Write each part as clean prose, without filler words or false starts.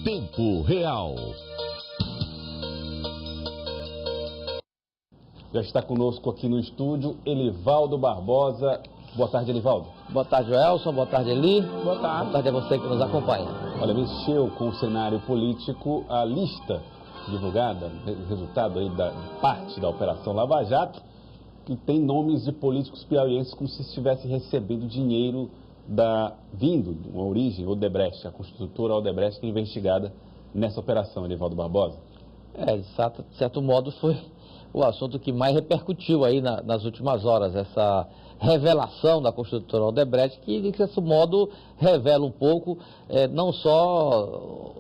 tempo real. Já está conosco aqui no estúdio Elivaldo Barbosa. Boa tarde, Elivaldo. Boa tarde, Joelson. Boa tarde, Eli. Boa tarde. Boa tarde a você que nos acompanha. Olha, mexeu com o cenário político a lista divulgada, resultado aí da parte da Operação Lava Jato, que tem nomes de políticos piauienses como se estivesse recebendo dinheiro vindo de uma origem Odebrecht, a construtora Odebrecht, que é investigada nessa operação, Elivaldo Barbosa. De certo modo foi o assunto que mais repercutiu aí nas últimas horas, essa revelação da construtora Odebrecht, que de certo modo revela um pouco não só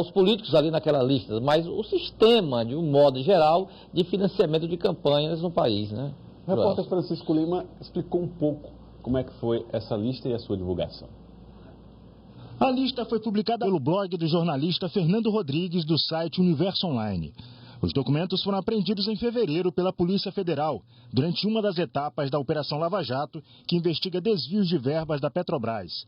os políticos ali naquela lista, mas o sistema, de um modo geral, de financiamento de campanhas no país, né? O repórter Francisco Lima explicou um pouco como é que foi essa lista e a sua divulgação. A lista foi publicada pelo blog do jornalista Fernando Rodrigues, do site Universo Online. Os documentos foram apreendidos em fevereiro pela Polícia Federal, durante uma das etapas da Operação Lava Jato, que investiga desvios de verbas da Petrobras.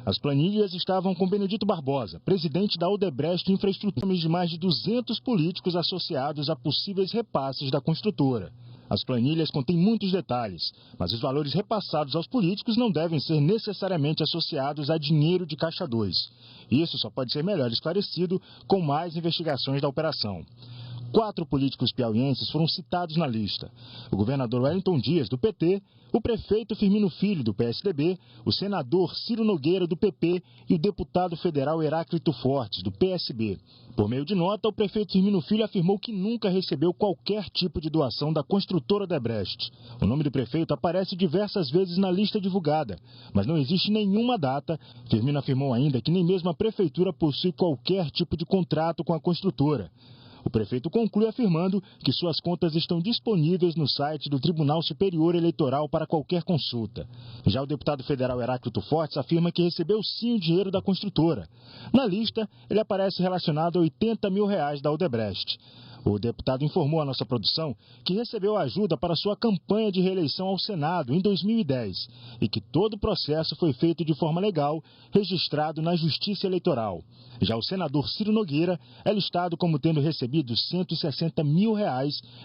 As planilhas estavam com Benedito Barbosa, presidente da Odebrecht Infraestrutura, de mais de 200 políticos associados a possíveis repasses da construtora. As planilhas contêm muitos detalhes, mas os valores repassados aos políticos não devem ser necessariamente associados a dinheiro de Caixa 2. Isso só pode ser melhor esclarecido com mais investigações da operação. 4 políticos piauienses foram citados na lista: o governador Wellington Dias, do PT, o prefeito Firmino Filho, do PSDB, o senador Ciro Nogueira, do PP, e o deputado federal Heráclito Fortes, do PSB. Por meio de nota, o prefeito Firmino Filho afirmou que nunca recebeu qualquer tipo de doação da construtora Odebrecht. O nome do prefeito aparece diversas vezes na lista divulgada, mas não existe nenhuma data. Firmino afirmou ainda que nem mesmo a prefeitura possui qualquer tipo de contrato com a construtora. O prefeito conclui afirmando que suas contas estão disponíveis no site do Tribunal Superior Eleitoral para qualquer consulta. Já o deputado federal Heráclito Fortes afirma que recebeu sim o dinheiro da construtora. Na lista, ele aparece relacionado a R$80 mil da Odebrecht. O deputado informou à nossa produção que recebeu ajuda para sua campanha de reeleição ao Senado em 2010 e que todo o processo foi feito de forma legal, registrado na Justiça Eleitoral. Já o senador Ciro Nogueira é listado como tendo recebido R$160 mil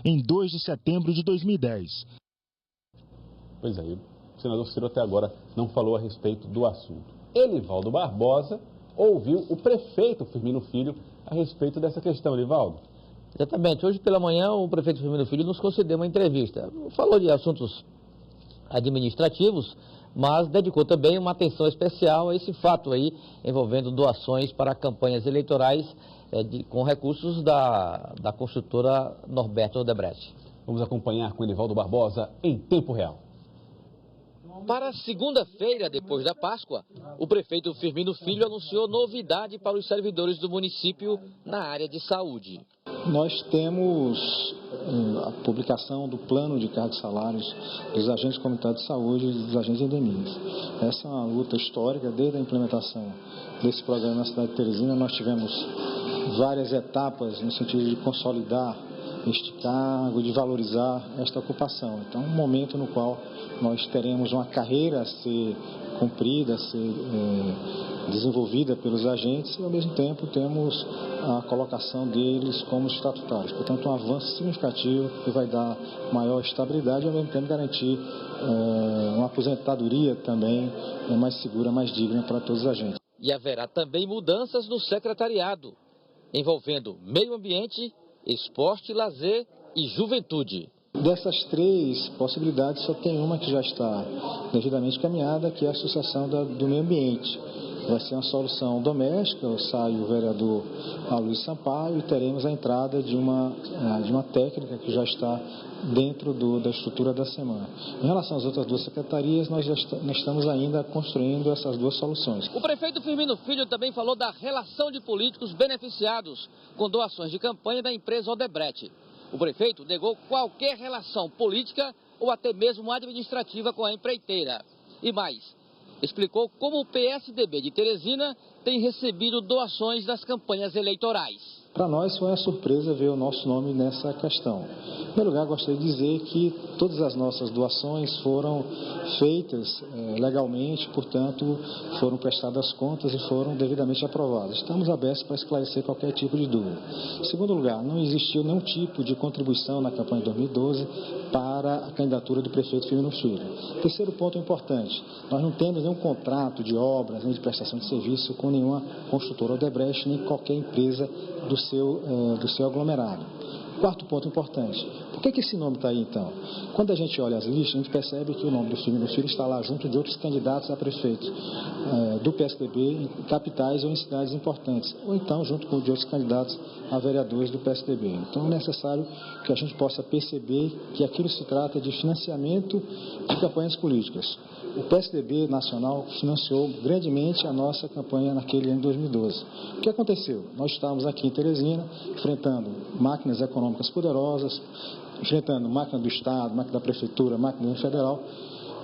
em 2 de setembro de 2010. Pois é, o senador Ciro até agora não falou a respeito do assunto. Elivaldo Barbosa ouviu o prefeito Firmino Filho a respeito dessa questão, Elivaldo. Exatamente. Hoje pela manhã o prefeito Firmino Filho nos concedeu uma entrevista. Falou de assuntos administrativos, mas dedicou também uma atenção especial a esse fato aí, envolvendo doações para campanhas eleitorais com recursos da construtora Norberto Odebrecht. Vamos acompanhar com Elivaldo Barbosa em tempo real. Para segunda-feira, depois da Páscoa, o prefeito Firmino Filho anunciou novidade para os servidores do município na área de saúde. Nós temos a publicação do plano de cargos e salários dos agentes comunitários de saúde e dos agentes endemias. Essa é uma luta histórica desde a implementação desse programa na cidade de Teresina. Nós tivemos várias etapas no sentido de consolidar este cargo, de valorizar esta ocupação. Então, um momento no qual nós teremos uma carreira a ser cumprida, a ser desenvolvida pelos agentes e, ao mesmo tempo, temos a colocação deles como estatutários. Portanto, um avanço significativo que vai dar maior estabilidade e, ao mesmo tempo, garantir uma aposentadoria também mais segura, mais digna para todos os agentes. E haverá também mudanças no secretariado, envolvendo meio ambiente, esporte, lazer e juventude. Dessas 3 possibilidades, só tem uma que já está devidamente caminhada, que é a Associação do Meio Ambiente. Vai ser uma solução doméstica, sai o vereador Luiz Sampaio e teremos a entrada de uma técnica que já está dentro da estrutura da semana. Em relação às outras 2 secretarias, nós estamos ainda construindo essas 2 soluções. O prefeito Firmino Filho também falou da relação de políticos beneficiados com doações de campanha da empresa Odebrecht. O prefeito negou qualquer relação política ou até mesmo administrativa com a empreiteira. E mais, explicou como o PSDB de Teresina tem recebido doações das campanhas eleitorais. Para nós foi uma surpresa ver o nosso nome nessa questão. Em primeiro lugar, gostaria de dizer que todas as nossas doações foram feitas legalmente, portanto, foram prestadas contas e foram devidamente aprovadas. Estamos abertos para esclarecer qualquer tipo de dúvida. Em segundo lugar, não existiu nenhum tipo de contribuição na campanha de 2012 para a candidatura do prefeito Firmino Filho. Terceiro ponto importante, nós não temos nenhum contrato de obras, nem de prestação de serviço com nenhuma construtora Odebrecht, nem qualquer empresa do seu aglomerado. Quarto ponto importante, por que esse nome está aí então? Quando a gente olha as listas, a gente percebe que o nome do Firmino Filho está lá junto de outros candidatos a prefeito do PSDB em capitais ou em cidades importantes, ou então junto com de outros candidatos a vereadores do PSDB. Então é necessário que a gente possa perceber que aquilo se trata de financiamento de campanhas políticas. O PSDB nacional financiou grandemente a nossa campanha naquele ano de 2012. O que aconteceu? Nós estávamos aqui em Teresina, enfrentando máquinas econômicas poderosas, enfrentando máquina do Estado, máquina da Prefeitura, máquina federal,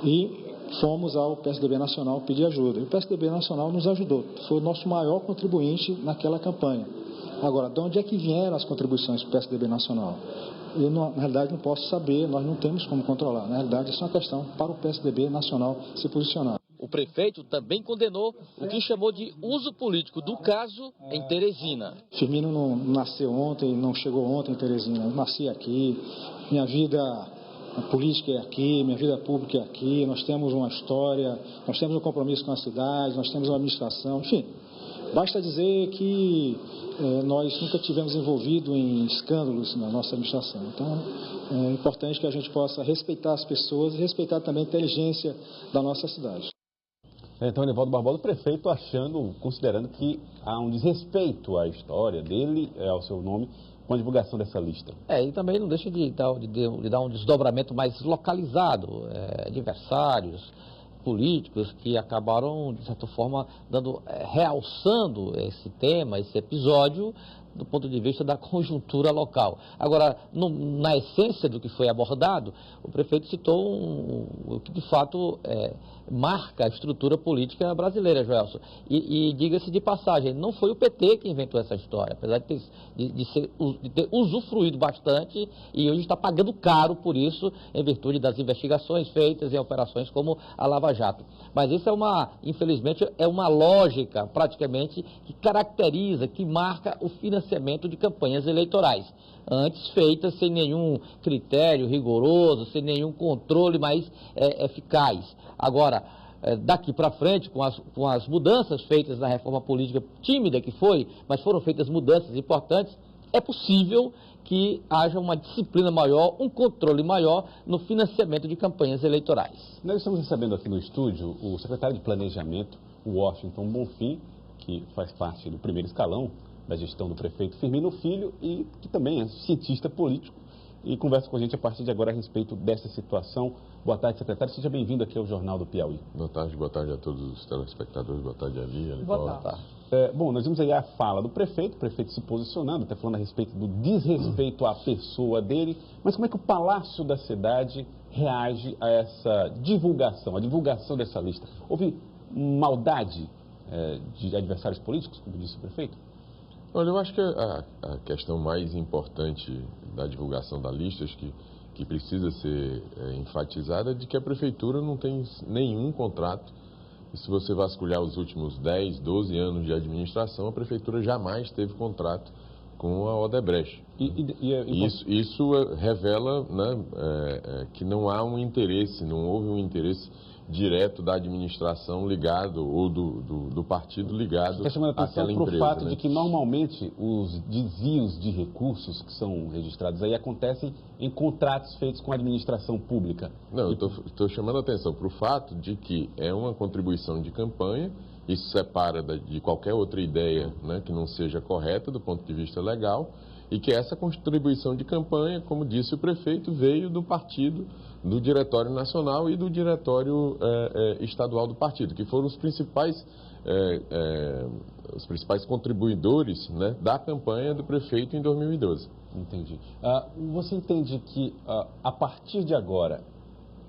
e fomos ao PSDB Nacional pedir ajuda. E o PSDB Nacional nos ajudou, foi o nosso maior contribuinte naquela campanha. Agora, de onde é que vieram as contribuições para o PSDB Nacional? Eu, na realidade, não posso saber, nós não temos como controlar. Na realidade, isso é uma questão para o PSDB Nacional se posicionar. O prefeito também condenou o que chamou de uso político do caso em Teresina. Firmino não nasceu ontem, não chegou ontem em Teresina. Eu nasci aqui, minha vida política é aqui, minha vida pública é aqui, nós temos uma história, nós temos um compromisso com a cidade, nós temos uma administração, enfim. Basta dizer que nós nunca tivemos envolvido em escândalos na nossa administração. Então, é importante que a gente possa respeitar as pessoas e respeitar também a inteligência da nossa cidade. Então, Nivaldo Barbosa, o prefeito considerando que há um desrespeito à história dele, ao seu nome, com a divulgação dessa lista. E também não deixa de dar um desdobramento mais localizado, adversários políticos que acabaram, de certa forma, realçando esse tema, esse episódio, do ponto de vista da conjuntura local. Agora, na essência do que foi abordado, o prefeito citou o que, de fato, marca a estrutura política brasileira, Joelson. E diga-se de passagem, não foi o PT que inventou essa história, apesar de ter usufruído bastante e hoje está pagando caro por isso, em virtude das investigações feitas em operações como a Lava Jato. Mas isso infelizmente, é uma lógica, praticamente, que caracteriza, que marca o financiamento de campanhas eleitorais, antes feitas sem nenhum critério rigoroso, sem nenhum controle mais eficaz. Agora, daqui para frente, com as mudanças feitas na reforma política, tímida que foi, mas foram feitas mudanças importantes, é possível que haja uma disciplina maior, um controle maior no financiamento de campanhas eleitorais. Nós estamos recebendo aqui no estúdio o secretário de Planejamento, o Washington Bonfim, que faz parte do primeiro escalão da gestão do prefeito Firmino Filho e que também é cientista político e conversa com a gente a partir de agora a respeito dessa situação. Boa tarde, secretário. Seja bem-vindo aqui ao Jornal do Piauí. Boa tarde a todos os telespectadores. Boa tarde, Alia. Boa tarde. Bom, nós vimos aí a fala do prefeito, o prefeito se posicionando, até falando a respeito do desrespeito à pessoa dele, mas como é que o Palácio da Cidade reage a essa divulgação, a divulgação dessa lista? Houve maldade de adversários políticos, como disse o prefeito? Olha, eu acho que a questão mais importante da divulgação da lista, que precisa ser enfatizada, é de que a Prefeitura não tem nenhum contrato. E se você vasculhar os últimos 10, 12 anos de administração, a Prefeitura jamais teve contrato com a Odebrecht. Isso revela, né, que não há um interesse, não houve um interesse direto da administração ligado, ou do partido ligado àquela empresa. Para o fato de que normalmente os desvios de recursos que são registrados aí acontecem em contratos feitos com a administração pública. Não, eu estou chamando a atenção para o fato de que é uma contribuição de campanha, isso separa de qualquer outra ideia, né, que não seja correta do ponto de vista legal, e que essa contribuição de campanha, como disse o prefeito, veio do partido, do Diretório Nacional e do Diretório Estadual do partido, que foram os principais contribuidores, né, da campanha do prefeito em 2012. Entendi. Você entende que a partir de agora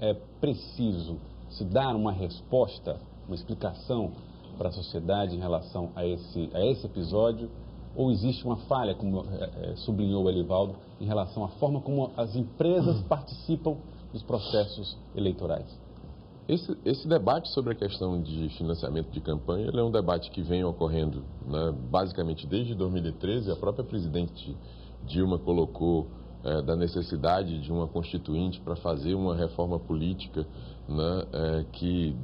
é preciso se dar uma resposta, uma explicação para a sociedade em relação a esse episódio ou existe uma falha, como sublinhou o Elivaldo, em relação à forma como as empresas participam dos processos eleitorais? Esse debate sobre a questão de financiamento de campanha, ele é um debate que vem ocorrendo, né, basicamente desde 2013. A própria presidente Dilma colocou da necessidade de uma constituinte para fazer uma reforma política, né, que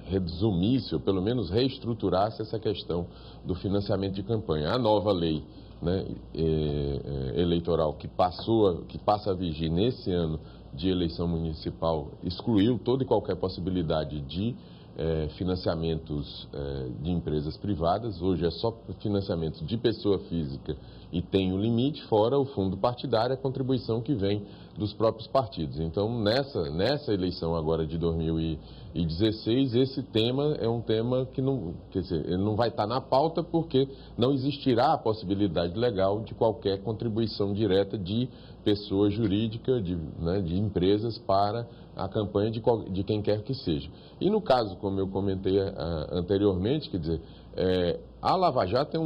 resumisse ou pelo menos reestruturasse essa questão do financiamento de campanha. A nova lei, né, eleitoral que passa a vigir nesse ano de eleição municipal excluiu toda e qualquer possibilidade de financiamentos de empresas privadas. Hoje é só financiamento de pessoa física e tem o limite, fora o fundo partidário, a contribuição que vem dos próprios partidos. Então, nessa eleição agora de 2016, esse tema é um tema que não, quer dizer, ele não vai estar na pauta porque não existirá a possibilidade legal de qualquer contribuição direta de pessoa jurídica, de empresas para a campanha de quem quer que seja. E no caso, como eu comentei anteriormente, quer dizer, a Lava Jato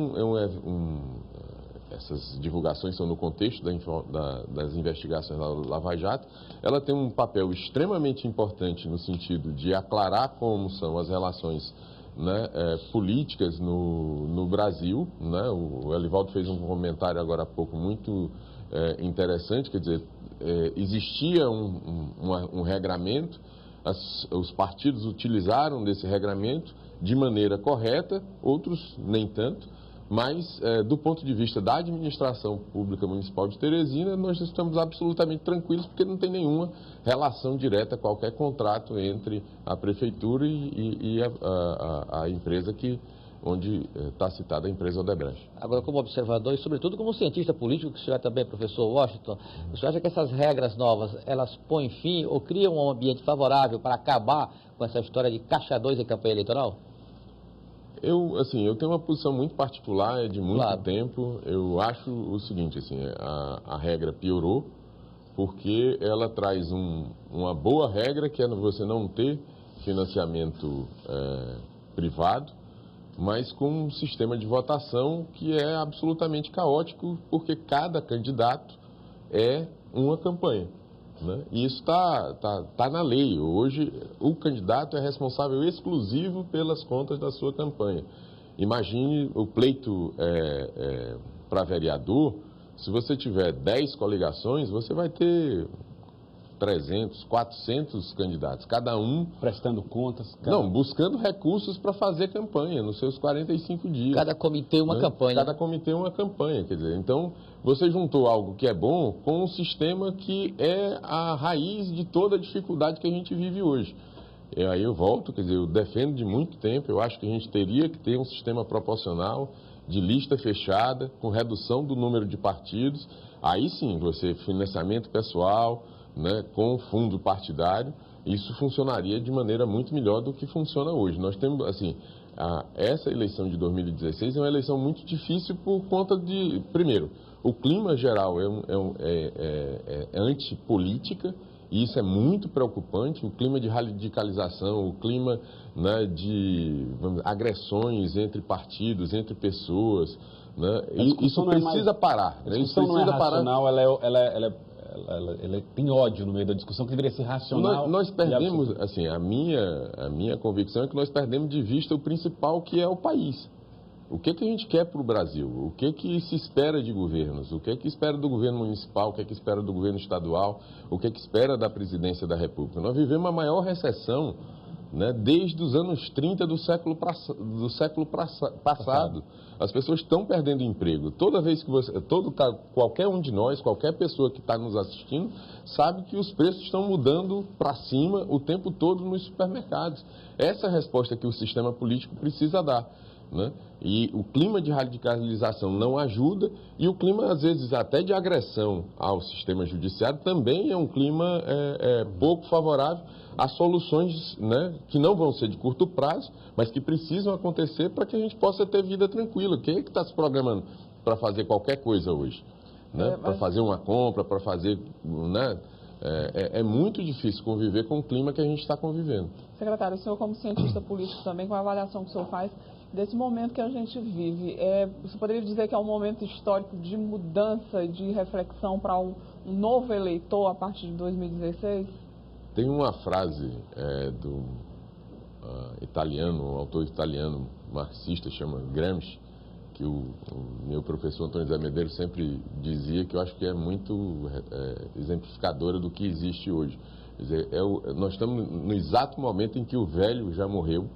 essas divulgações são no contexto das investigações da Lava Jato. Ela tem um papel extremamente importante no sentido de aclarar como são as relações, né, políticas no Brasil, né? O Elivaldo fez um comentário agora há pouco muito interessante, quer dizer, existia um regramento, os partidos utilizaram desse regramento de maneira correta, outros nem tanto, mas do ponto de vista da administração pública municipal de Teresina, nós estamos absolutamente tranquilos porque não tem nenhuma relação direta, qualquer contrato entre a prefeitura e a empresa onde está citada a empresa Odebrecht. Agora, como observador e, sobretudo, como cientista político, que o senhor é também, professor Washington, o senhor acha que essas regras novas, elas põem fim ou criam um ambiente favorável para acabar com essa história de caixa 2 em campanha eleitoral? Eu tenho uma posição muito particular, de muito tempo. Eu acho o seguinte, a regra piorou, porque ela traz uma boa regra, que é você não ter financiamento privado, mas com um sistema de votação que é absolutamente caótico, porque cada candidato é uma campanha, né? E isso está na lei. Hoje, o candidato é responsável exclusivo pelas contas da sua campanha. Imagine o pleito para vereador. Se você tiver 10 coligações, você vai ter 300, 400 candidatos, cada um prestando contas. Buscando recursos para fazer campanha nos seus 45 dias. Cada comitê uma campanha. Cada comitê uma campanha, quer dizer, então você juntou algo que é bom com um sistema que é a raiz de toda a dificuldade que a gente vive hoje. E aí eu volto, quer dizer, eu defendo de muito tempo, eu acho que a gente teria que ter um sistema proporcional de lista fechada, com redução do número de partidos, aí sim, você financiamento pessoal, né, com fundo partidário, isso funcionaria de maneira muito melhor do que funciona hoje. Nós temos, essa eleição de 2016 é uma eleição muito difícil por conta de, primeiro, o clima geral é antipolítica, e isso é muito preocupante, o clima de radicalização, o clima, né, de agressões entre partidos, entre pessoas, né, isso precisa parar. A discussão não é racional, ela tem ódio no meio da discussão, que deveria ser racional. Nós perdemos, a minha convicção é que nós perdemos de vista o principal, que é o país. O que a gente quer para o Brasil? O que se espera de governos? O que espera do governo municipal? O que espera do governo estadual? O que espera da presidência da República? Nós vivemos a maior recessão, né, desde os anos 30 do século passado. As pessoas estão perdendo emprego. Toda vez que qualquer um de nós, qualquer pessoa que está nos assistindo, sabe que os preços estão mudando para cima o tempo todo nos supermercados. Essa é a resposta que o sistema político precisa dar, né? E o clima de radicalização não ajuda, e o clima, às vezes, até de agressão ao sistema judiciário também é um clima pouco favorável a soluções, né, que não vão ser de curto prazo, mas que precisam acontecer para que a gente possa ter vida tranquila. Quem é que está se programando para fazer qualquer coisa hoje? Né? Para fazer uma compra, para fazer... Né? É muito difícil conviver com o clima que a gente está convivendo. Secretário, o senhor como cientista político também, com a avaliação que o senhor faz, desse momento que a gente vive. Você poderia dizer que é um momento histórico de mudança, de reflexão para um novo eleitor a partir de 2016? Tem uma frase do italiano, um autor italiano marxista, chama Gramsci, que o meu professor Antônio Zé Medeiros sempre dizia, que eu acho que é muito exemplificadora do que existe hoje. Quer dizer, nós estamos no exato momento em que o velho já morreu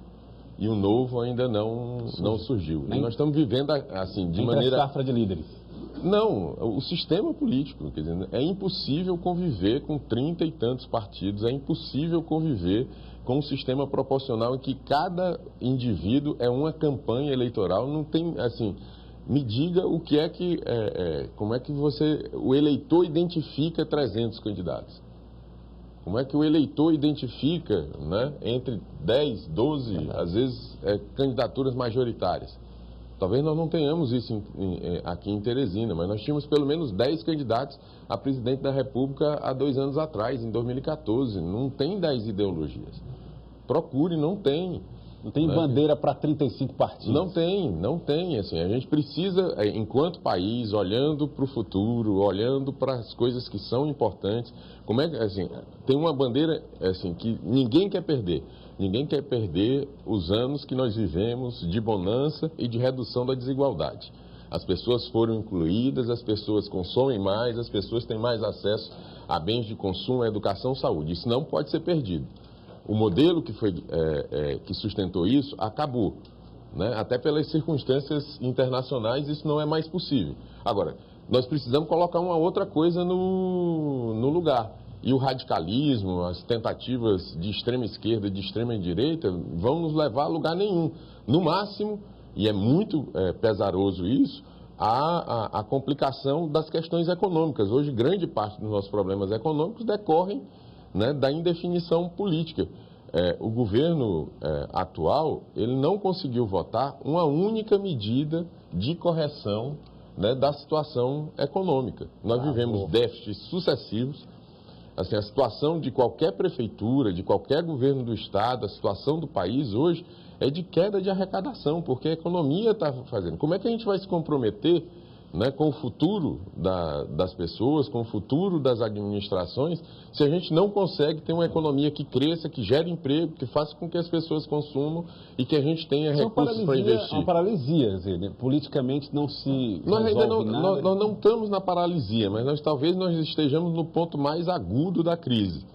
e o novo ainda não surgiu. E nós estamos vivendo assim, de maneira... safra de líderes. Não, o sistema político, quer dizer, é impossível conviver com 30 e tantos partidos, é impossível conviver com um sistema proporcional em que cada indivíduo é uma campanha eleitoral. Não tem, assim, me diga o que é que, como é que o eleitor identifica 300 candidatos? Como é que o eleitor identifica, né, entre 10, 12, às vezes, candidaturas majoritárias? Talvez nós não tenhamos isso aqui em Teresina, mas nós tínhamos pelo menos 10 candidatos a presidente da República há 2 anos atrás, em 2014. Não tem 10 ideologias. Procure, não tem. Não tem bandeira para 35 partidos. Não tem. Assim, a gente precisa, enquanto país, olhando para o futuro, olhando para as coisas que são importantes, como é que, assim, tem uma bandeira assim, que ninguém quer perder. Ninguém quer perder os anos que nós vivemos de bonança e de redução da desigualdade. As pessoas foram incluídas, as pessoas consomem mais, as pessoas têm mais acesso a bens de consumo, a educação, saúde. Isso não pode ser perdido. O modelo que sustentou isso acabou, né? Até pelas circunstâncias internacionais isso não é mais possível. Agora, nós precisamos colocar uma outra coisa no lugar. E o radicalismo, as tentativas de extrema esquerda, de extrema direita, vão nos levar a lugar nenhum. No máximo, e é muito pesaroso isso, a complicação das questões econômicas. Hoje, grande parte dos nossos problemas econômicos decorrem, né, da indefinição política. O governo atual, ele não conseguiu votar uma única medida de correção, né, da situação econômica. Nós vivemos déficits sucessivos. Assim, a situação de qualquer prefeitura, de qualquer governo do estado, a situação do país hoje é de queda de arrecadação, porque a economia está fazendo. Como é que a gente vai se comprometer, né, com o futuro das pessoas, com o futuro das administrações, se a gente não consegue ter uma economia que cresça, que gere emprego, que faça com que as pessoas consumam e que a gente tenha recursos para investir? É uma paralisia, quer dizer, politicamente não se nós ainda resolve nada. Nós não estamos na paralisia, mas talvez nós estejamos no ponto mais agudo da crise.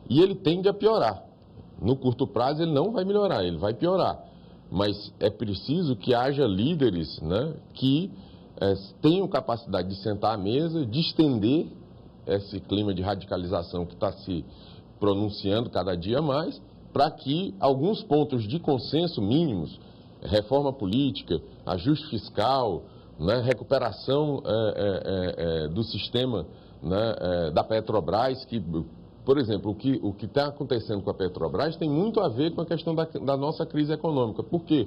E ele tende a piorar. No curto prazo ele não vai melhorar, ele vai piorar. Mas é preciso que haja líderes, né, que tenham capacidade de sentar à mesa, de estender esse clima de radicalização que está se pronunciando cada dia mais, para que alguns pontos de consenso mínimos, reforma política, ajuste fiscal, né, recuperação do sistema, né, da Petrobras, que, por exemplo, o que está acontecendo com a Petrobras tem muito a ver com a questão da nossa crise econômica. Por quê?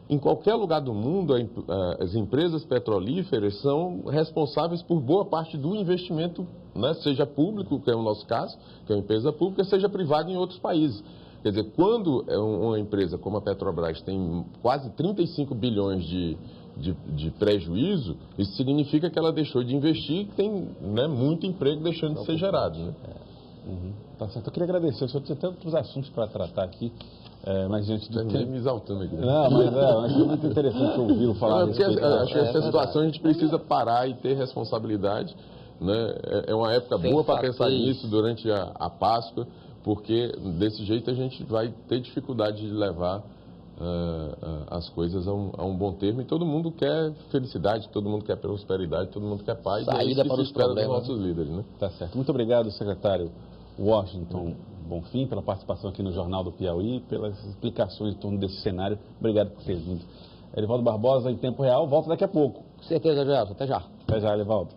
Em qualquer lugar do mundo, as empresas petrolíferas são responsáveis por boa parte do investimento, né, seja público, que é o nosso caso, que é uma empresa pública, seja privada em outros países. Quer dizer, quando uma empresa como a Petrobras tem quase 35 bilhões de prejuízo, isso significa que ela deixou de investir e tem, né, muito emprego deixando de ser gerado. Né? Tá certo. Eu queria agradecer, o senhor tinha tantos assuntos para tratar aqui. Mas diante do tempo... me exaltando aqui. Não, mas é muito interessante ouvi-lo falar. Acho que essa situação a gente precisa parar e ter responsabilidade. Né? É uma época boa para pensar nisso durante a Páscoa, porque desse jeito a gente vai ter dificuldade de levar as coisas a um bom termo. E todo mundo quer felicidade, todo mundo quer prosperidade, todo mundo quer paz. Saída para os problemas dos nossos líderes. Né? Tá certo. Muito obrigado, secretário Washington Bonfim, pela participação aqui no Jornal do Piauí, pelas explicações em torno desse cenário. Obrigado por ter vindo. Erivaldo Barbosa, em tempo real, volta daqui a pouco. Com certeza, Geraldo. Até já. Até já, Erivaldo.